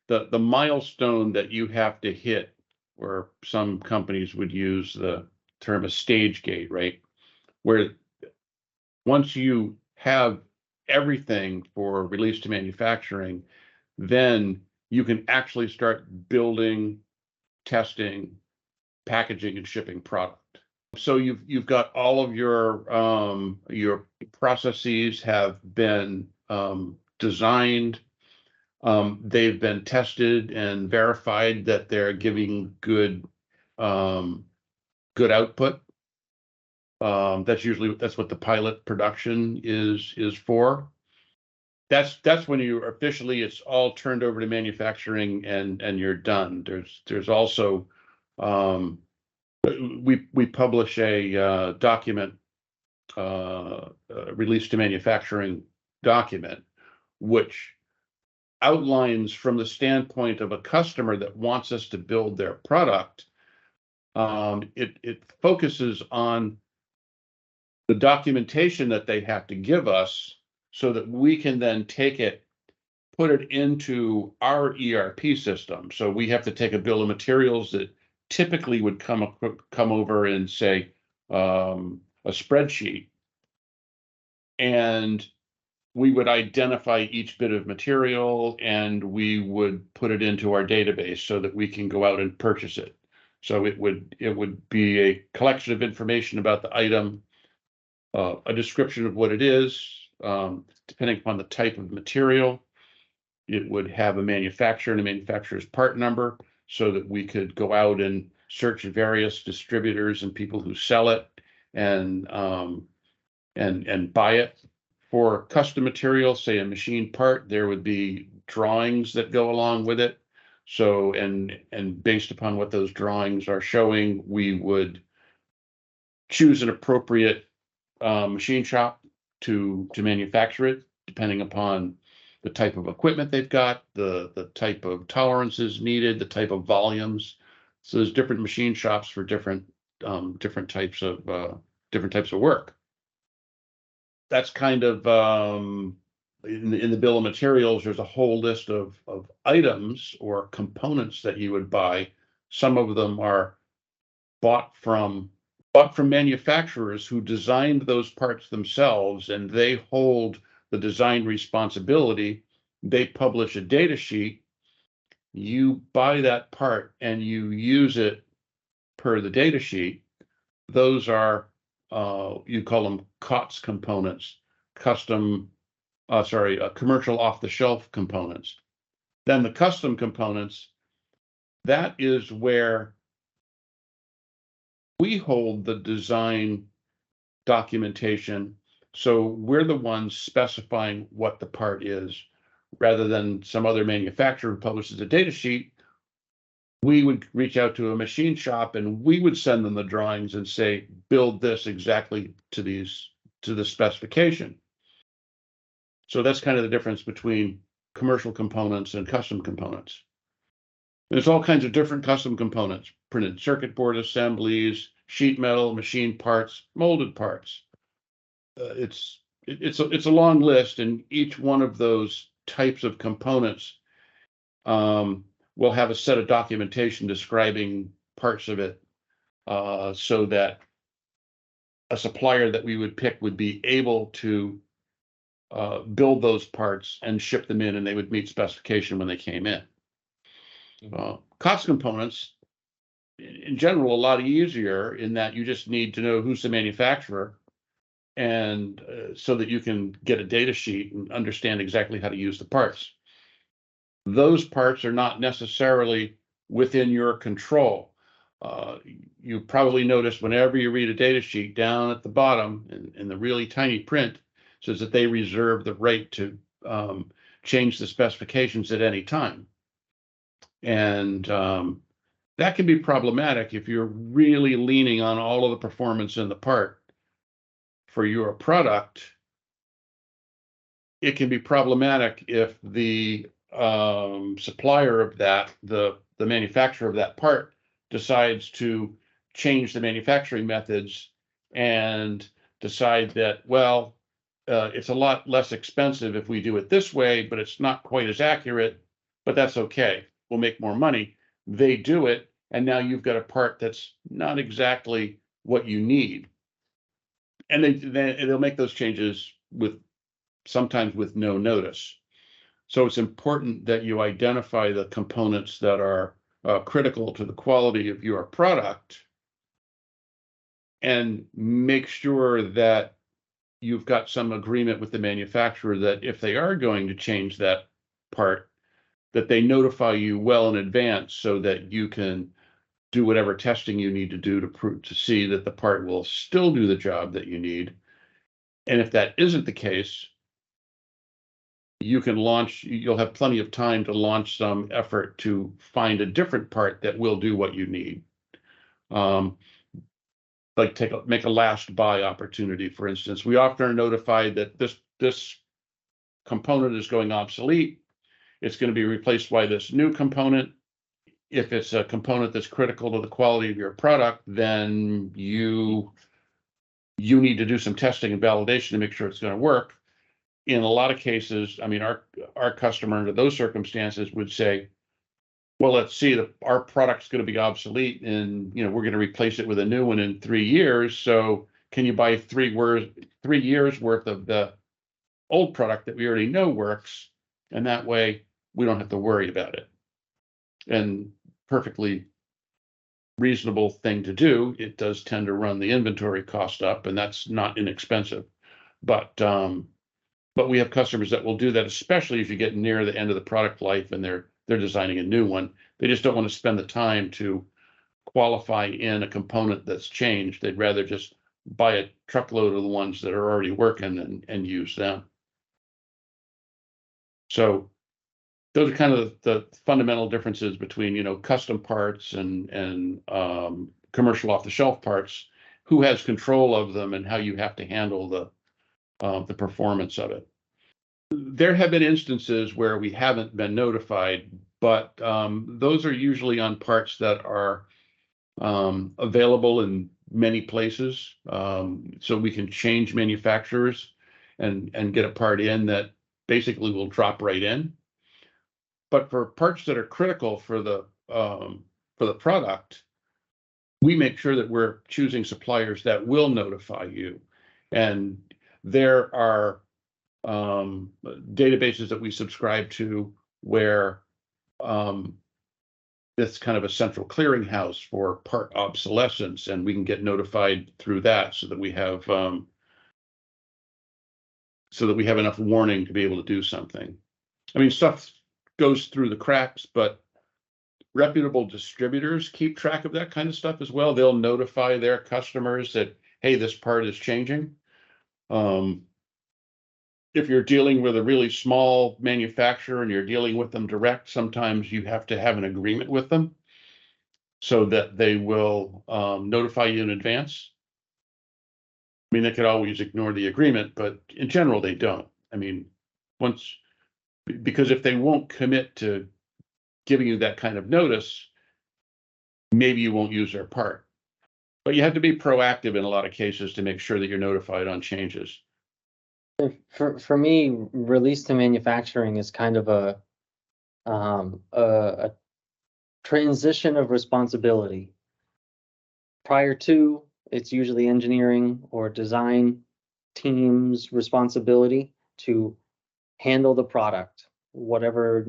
the milestone that you have to hit, or some companies would use the term a stage gate, right? Where once you have everything for release to manufacturing, then you can actually start building, testing, packaging, and shipping product. So you've got all of your processes have been designed. They've been tested and verified that they're giving good output. That's what the pilot production is for. That's when you officially, it's all turned over to manufacturing and you're done. There's also we publish a document, release to manufacturing document, which outlines from the standpoint of a customer that wants us to build their product. It focuses on the documentation that they have to give us so that we can then take it, put it into our ERP system. So we have to take a bill of materials that typically would come over in, say, a spreadsheet, and we would identify each bit of material and we would put it into our database so that we can go out and purchase it. So it would be a collection of information about the item, a description of what it is, depending upon the type of material. It would have a manufacturer and a manufacturer's part number so that we could go out and search various distributors and people who sell it and buy it. For custom material, say a machine part, there would be drawings that go along with it. So, and based upon what those drawings are showing, we would choose an appropriate machine shop to manufacture it, depending upon the type of equipment they've got, the type of tolerances needed, the type of volumes. So there's different machine shops for different types of work. That's kind of in the bill of materials. There's a whole list of items or components that you would buy. Some of them are bought from manufacturers who designed those parts themselves, and they hold the design responsibility. They publish a data sheet. You buy that part and you use it per the data sheet. Those are you call them COTS components, commercial off-the-shelf components. Then the custom components, that is where we hold the design documentation. So we're the ones specifying what the part is, rather than some other manufacturer who publishes a data sheet. We would reach out to a machine shop and we would send them the drawings and say, build this exactly to the specification. So that's kind of the difference between commercial components and custom components. There's all kinds of different custom components: printed circuit board assemblies, sheet metal, machine parts, molded parts. It's a long list, and each one of those types of components will have a set of documentation describing parts of it, so that a supplier that we would pick would be able to build those parts and ship them in, and they would meet specification when they came in. COTS components, in general, a lot easier in that you just need to know who's the manufacturer, and so that you can get a data sheet and understand exactly how to use the parts. Those parts are not necessarily within your control. You probably notice whenever you read a data sheet, down at the bottom in the really tiny print, says that they reserve the right to change the specifications at any time. And that can be problematic if you're really leaning on all of the performance in the part for your product. It can be problematic if the supplier of that, the manufacturer of that part, decides to change the manufacturing methods and decide that, well, it's a lot less expensive if we do it this way, but it's not quite as accurate. but that's okay. We'll make more money. They do it, and now you've got a part that's not exactly what you need. And they'll make those changes sometimes with no notice. So it's important that you identify the components that are critical to the quality of your product and make sure that you've got some agreement with the manufacturer that if they are going to change that part, that they notify you well in advance so that you can do whatever testing you need to do to see that the part will still do the job that you need. And if that isn't the case, you'll have plenty of time to launch some effort to find a different part that will do what you need. Like make a last buy opportunity, for instance. We often are notified that this component is going obsolete. It's going to be replaced by this new component. If it's a component that's critical to the quality of your product, then you need to do some testing and validation to make sure it's going to work. In a lot of cases, I mean, our customer under those circumstances would say, well, let's see, our product's going to be obsolete and, we're going to replace it with a new one in 3 years. So can you buy 3 years worth of the old product that we already know works? And that way we don't have to worry about it. And perfectly reasonable thing to do. It does tend to run the inventory cost up, and that's not inexpensive. But we have customers that will do that, especially if you get near the end of the product life and they're designing a new one. They just don't want to spend the time to qualify in a component that's changed. They'd rather just buy a truckload of the ones that are already working and use them. So those are kind of the fundamental differences between, custom parts and commercial off-the-shelf parts, who has control of them and how you have to handle the performance of it. There have been instances where we haven't been notified, but those are usually on parts that are available in many places. So we can change manufacturers and get a part in that basically will drop right in. But for parts that are critical for the product, we make sure that we're choosing suppliers that will notify you. And there are databases that we subscribe to where it's kind of a central clearinghouse for part obsolescence, and we can get notified through that so that we have enough warning to be able to do something. I mean, stuff goes through the cracks, but reputable distributors keep track of that kind of stuff as well. They'll notify their customers that, hey, this part is changing. If you're dealing with a really small manufacturer and you're dealing with them direct, sometimes you have to have an agreement with them so that they will notify you in advance. I mean, they could always ignore the agreement, but in general, they don't. I mean, because if they won't commit to giving you that kind of notice, maybe you won't use their part. But you have to be proactive in a lot of cases to make sure that you're notified on changes. For me, release to manufacturing is kind of a transition of responsibility. Prior to, it's usually engineering or design team's responsibility to handle the product, whatever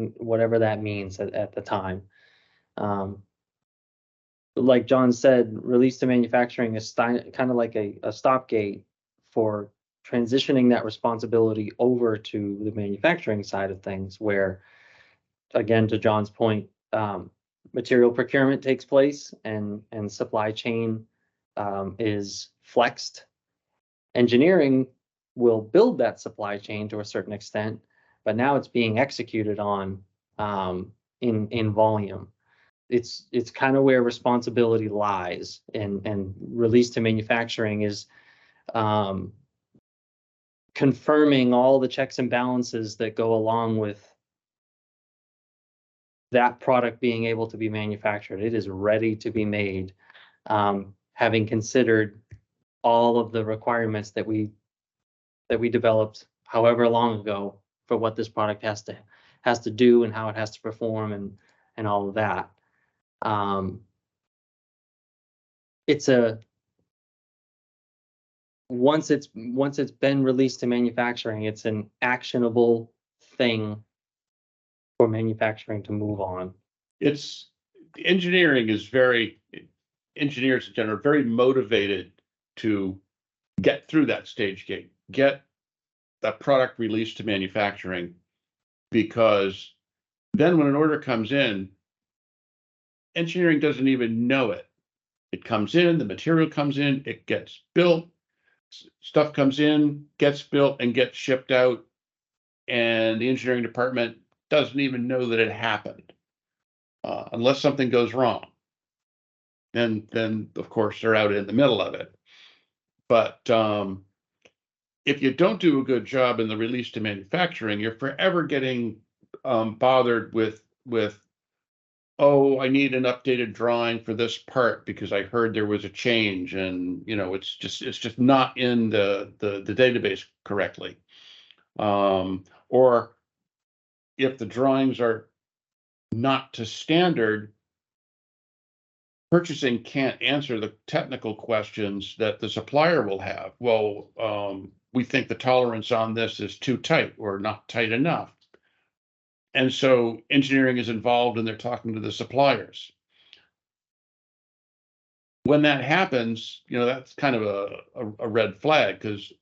that means at the time. Like John said, release to manufacturing is kind of like a stopgate for transitioning that responsibility over to the manufacturing side of things, where, again, to John's point, material procurement takes place and supply chain is flexed. Engineering will build that supply chain to a certain extent, but now it's being executed on in volume. It's kind of where responsibility lies, and release to manufacturing is confirming all the checks and balances that go along with that product being able to be manufactured. It is ready to be made, having considered all of the requirements that we developed however long ago for what this product has has to do and how it has to perform and all of that. It's a once it's been released to manufacturing, it's an actionable thing for manufacturing to move on. It's engineering is engineers in general are very motivated to get through that stage gate, get that product released to manufacturing, because then when an order comes in, engineering doesn't even know it. It comes in, the material comes in, it gets built, stuff comes in, gets built and gets shipped out, and the engineering department doesn't even know that it happened, unless something goes wrong. And then of course they're out in the middle of it. But if you don't do a good job in the release to manufacturing, you're forever getting bothered with, oh, I need an updated drawing for this part because I heard there was a change, and it's just not in the database correctly. Or if the drawings are not to standard, purchasing can't answer the technical questions that the supplier will have. Well, we think the tolerance on this is too tight or not tight enough. And so engineering is involved and they're talking to the suppliers. When that happens, that's kind of a red flag, because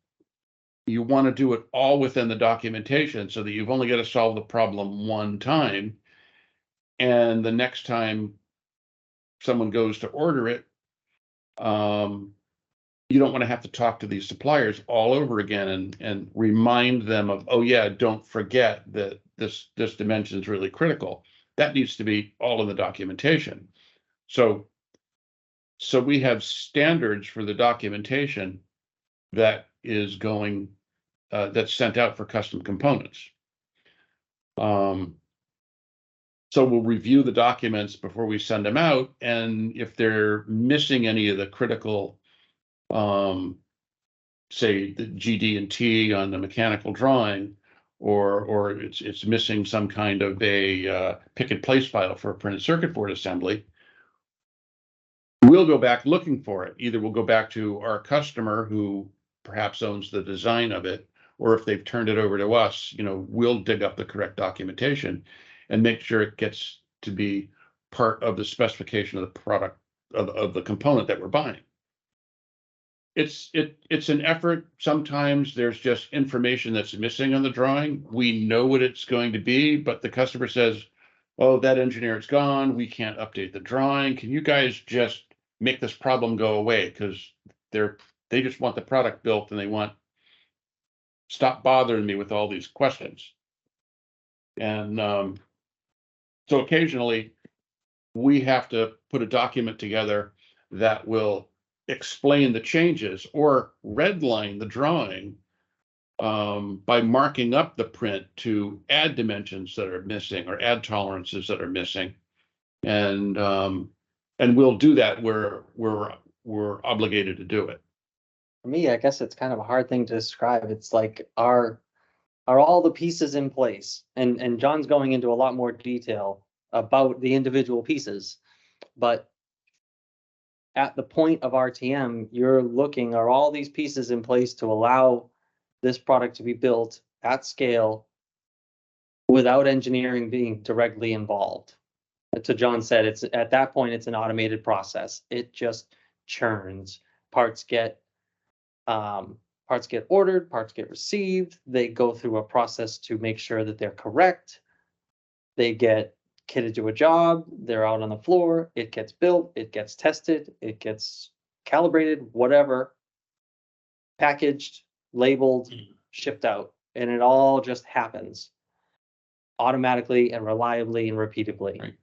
you want to do it all within the documentation so that you've only got to solve the problem one time. And the next time someone goes to order it, you don't want to have to talk to these suppliers all over again and remind them of, oh yeah, don't forget that this dimension is really critical. That needs to be all in the documentation. So we have standards for the documentation that is going, that's sent out for custom components. So we'll review the documents before we send them out, and if they're missing any of the critical, say the GD and T on the mechanical drawing, or it's missing some kind of a pick and place file for a printed circuit board assembly, we'll go back looking for it. Either we'll go back to our customer who perhaps owns the design of it, or if they've turned it over to us, we'll dig up the correct documentation and make sure it gets to be part of the specification of the product of the component that we're buying. It's an effort. Sometimes there's just information that's missing on the drawing. We know what it's going to be, but the customer says, oh, that engineer's gone. We can't update the drawing. Can you guys just make this problem go away? Because they just want the product built and they want, stop bothering me with all these questions. And so occasionally we have to put a document together that will explain the changes or redline the drawing by marking up the print to add dimensions that are missing or add tolerances that are missing. And we'll do that where we're obligated to do it. For me, I guess it's kind of a hard thing to describe. It's like, are all the pieces in place? And John's going into a lot more detail about the individual pieces, but at the point of RTM, you're looking, are all these pieces in place to allow this product to be built at scale without engineering being directly involved? To John said, it's at that point, it's an automated process. It just churns. Parts get ordered, parts get received. They go through a process to make sure that they're correct. They get kitted to a job, they're out on the floor, it gets built, it gets tested, it gets calibrated, whatever, packaged, labeled, shipped out, and it all just happens automatically and reliably and repeatably. Right.